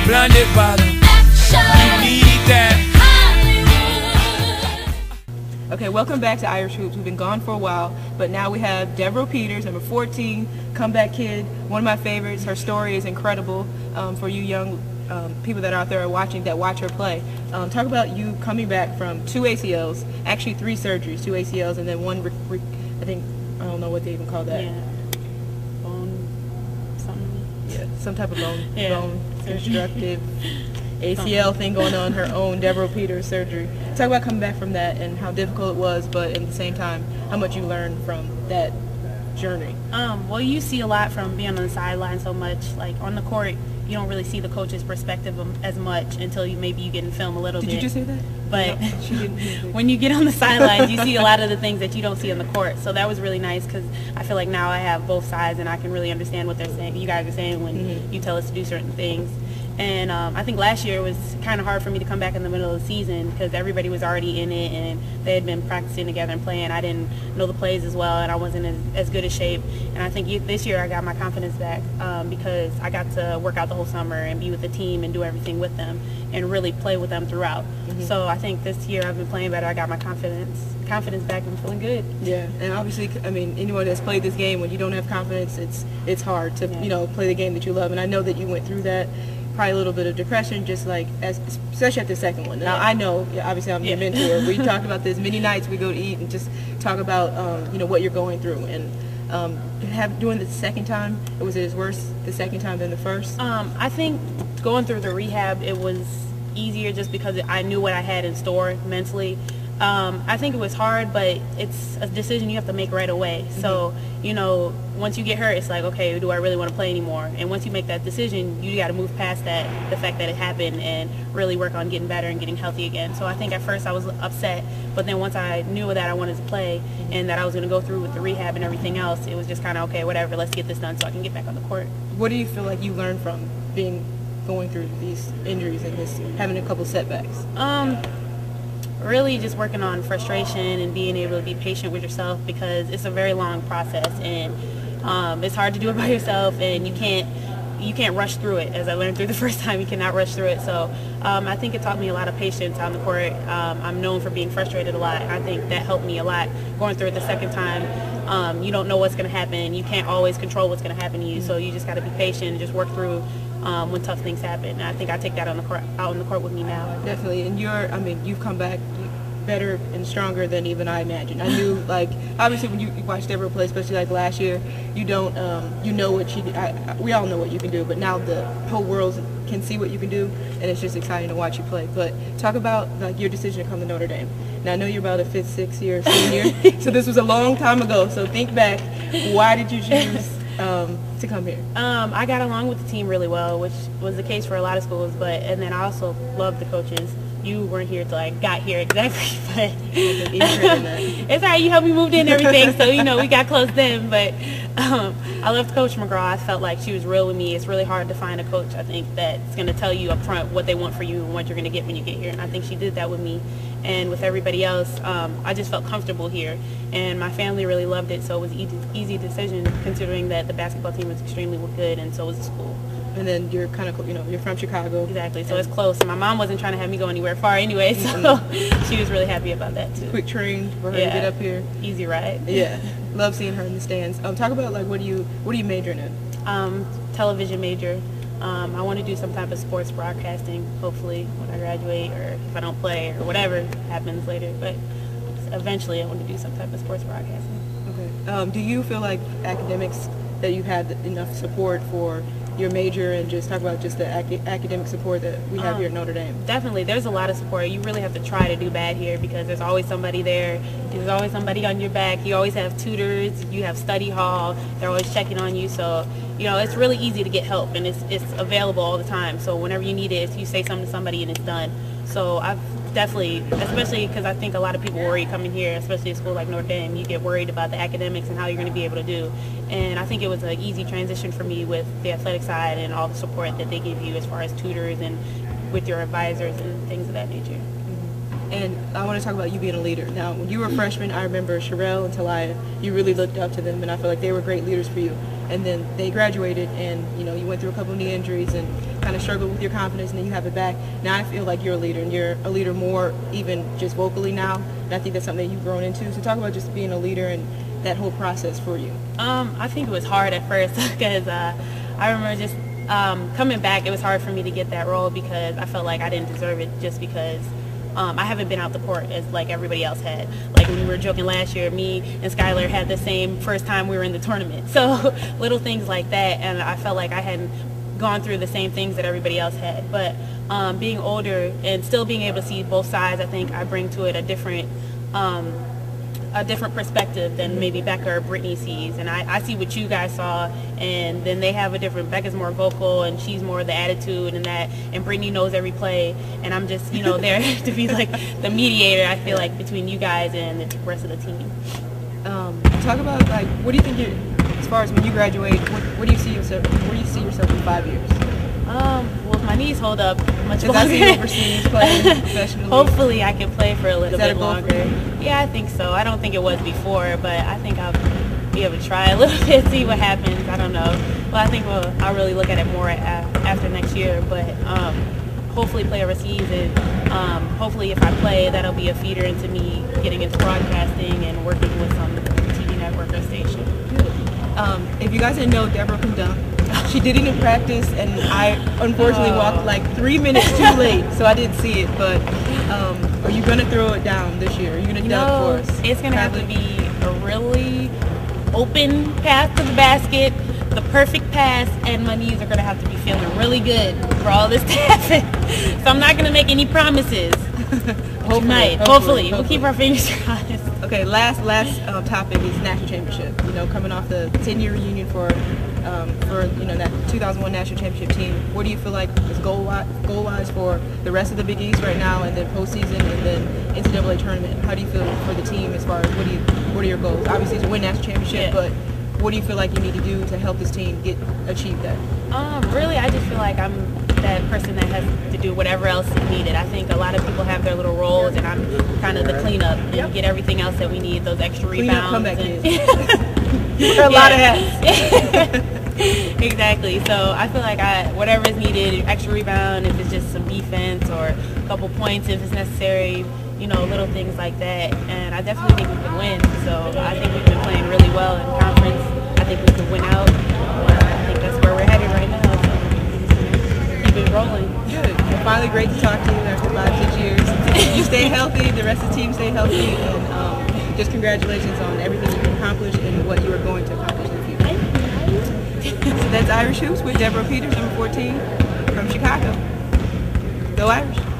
blinded by the you need that. Okay, welcome back to Irish Hoops. We've been gone for a while, but now we have Devereaux Peters, number 14, comeback kid, one of my favorites. Her story is incredible for you young people that are out there watching that watch her play. Talk about you coming back from 2 ACLs, actually 3 surgeries, 2 ACLs, and then one, I think, I don't know what they even call that. Yeah. Bone something. Yeah, some type of bone, Yeah. bone constructive ACL thing going on, her own Devereaux Peters surgery. Talk about coming back from that and how difficult it was, but at the same time, how much you learned from that journey. Well, you see a lot from being on the sideline so much. Like on the court, you don't really see the coach's perspective as much until maybe you get in film a little bit. Did you just say that? But no, she didn't. when you get on the sidelines, you see a lot of the things that you don't see on the court. So that was really nice because I feel like now I have both sides and I can really understand what they're saying. You guys are saying when you tell us to do certain things. And I think last year it was kind of hard for me to come back in the middle of the season because everybody was already in it and they had been practicing together and playing. I didn't know the plays as well and I wasn't as good a shape. And I think this year I got my confidence back because I got to work out the whole summer and be with the team and do everything with them and really play with them throughout. So I think this year I've been playing better. I got my confidence back and feeling good. Yeah, and obviously, I mean, anyone that's played this game, when you don't have confidence, it's hard to play the game that you love. And I know that you went through that. Probably a little bit of depression, just like especially at the second one. Now I know, obviously, I'm your mentor. We talked about this many nights. We go to eat and just talk about what you're going through. And doing the second time, was it worse the second time than the first? I think going through the rehab, it was easier just because I knew what I had in store mentally. I think it was hard, but it's a decision you have to make right away. So, once you get hurt, it's like, okay, do I really want to play anymore? And once you make that decision, you got to move past that, the fact that it happened, and really work on getting better and getting healthy again. So I think at first I was upset, but then once I knew that I wanted to play and that I was going to go through with the rehab and everything else, it was just kind of, okay, whatever, let's get this done so I can get back on the court. What do you feel like you learned from going through these injuries and having a couple setbacks? Really just working on frustration and being able to be patient with yourself because it's a very long process and it's hard to do it by yourself and you can't rush through it. As I learned through the first time, you cannot rush through it. So I think it taught me a lot of patience on the court. I'm known for being frustrated a lot. I think that helped me a lot going through it the second time. You don't know what's going to happen. You can't always control what's going to happen to you. So you just got to be patient and just work through when tough things happen. And I think I take that out on the court with me now. Definitely. And you've come back better and stronger than even I imagined. I knew, like, obviously when you watch Devereaux play, especially like last year, you don't, we all know what you can do, but now the whole world can see what you can do, and it's just exciting to watch you play. But talk about like your decision to come to Notre Dame. Now I know you're about a 5th, 6th year senior, so this was a long time ago. So think back, why did you choose to come here? I got along with the team really well, which was the case for a lot of schools, and then I also loved the coaches. You weren't here till I got here exactly, but it's all right. You helped me move in and everything, so we got close then. But I loved Coach McGraw. I felt like she was real with me. It's really hard to find a coach, I think, that's going to tell you up front what they want for you and what you're going to get when you get here. And I think she did that with me. And with everybody else, I just felt comfortable here. And my family really loved it, so it was an easy decision considering that the basketball team was extremely good and so was the school. And then you're kind of, you're from Chicago. Exactly, so it's close. And my mom wasn't trying to have me go anywhere far anyway, so she was really happy about that too. Quick train for her to get up here. Easy ride. Yeah, love seeing her in the stands. Talk about like what are you majoring in? Television major. I want to do some type of sports broadcasting, hopefully when I graduate, or if I don't play, or whatever happens later. But eventually, I want to do some type of sports broadcasting. Okay. Do you feel like academics that you had enough support for your major, and just talk about just the academic support that we have here at Notre Dame? Definitely. There's a lot of support. You really have to try to do bad here because there's always somebody there. There's always somebody on your back. You always have tutors. You have study hall. They're always checking on you. So, it's really easy to get help, and it's available all the time. So whenever you need it, you say something to somebody and it's done. So I've definitely, especially because I think a lot of people worry coming here, especially a school like Notre Dame, you get worried about the academics and how you're going to be able to do. And I think it was an easy transition for me with the athletic side and all the support that they give you as far as tutors and with your advisors and things of that nature. And I want to talk about you being a leader. Now, when you were a freshman, I remember Sherelle and Talia, you really looked up to them, and I feel like they were great leaders for you. and then they graduated, and you went through a couple of knee injuries and kind of struggled with your confidence, and then you have it back. Now I feel like you're a leader, and you're a leader more even just vocally now, and I think that's something that you've grown into. So talk about just being a leader and that whole process for you. I think it was hard at first because I remember just coming back, it was hard for me to get that role because I felt like I didn't deserve it just because I haven't been out the court as like everybody else had. Like when we were joking last year, me and Skylar had the same first time we were in the tournament. So little things like that, and I felt like I hadn't gone through the same things that everybody else had. But being older and still being able to see both sides, I think I bring to it a different perspective than maybe Becca or Brittany sees, and I see what you guys saw, and then they have a different. Becca's more vocal, and she's more the attitude and that, and Brittany knows every play, and I'm just there to be like the mediator. I feel like between you guys and the rest of the team. Talk about like what do you think as far as when you graduate, what do you see yourself? Where do you see yourself in 5 years? Well, if my knees hold up much longer, I see you overseas playing professionally. Hopefully I can play for a little bit a goal longer. Yeah, I think so. I don't think it was before, but I think I'll be able to try a little bit, see what happens. I don't know. Well, I think I'll really look at it more after next year, but hopefully play overseas, and hopefully if I play, that'll be a feeder into me getting into broadcasting and working with some TV network or station. If you guys didn't know, Devereaux can dunk. She did it in practice, and I unfortunately walked like 3 minutes too late, so I didn't see it. But are you going to throw it down this year? Are you going to dunk for us? It's going to have to be a really open path to the basket, the perfect pass, and my knees are going to have to be feeling really good for all this to happen. So I'm not going to make any promises. Hopefully. We'll keep our fingers crossed. Okay, last topic is national championship. Coming off the 10-year reunion for that 2001 national championship team. What do you feel like is goal-wise for the rest of the Big East right now, and then postseason, and then NCAA tournament? How do you feel for the team as far as what are your goals? Obviously, to win national championship, but what do you feel like you need to do to help this team achieve that? Really, I just feel like I'm that person that has to do whatever else is needed. I think a lot of people have their little roles, and I'm kind of the cleanup and get everything else that we need, those extra rebounds. Comeback kids. You wear a lot of hats. Exactly. So I feel like whatever is needed, extra rebound, if it's just some defense or a couple points if it's necessary, little things like that. And I definitely think we can win. So I think we've been playing really well in conference. I think we can win out. I think that's where we're headed right now. So keep it rolling. Good. Well, finally, great to talk to you after 5-6 years. You stay healthy. The rest of the team stay healthy. And just congratulations on everything you can accomplish and what you are going to accomplish in the future. So that's Irish Hoops with Devereaux Peters, number 14, from Chicago. Go Irish.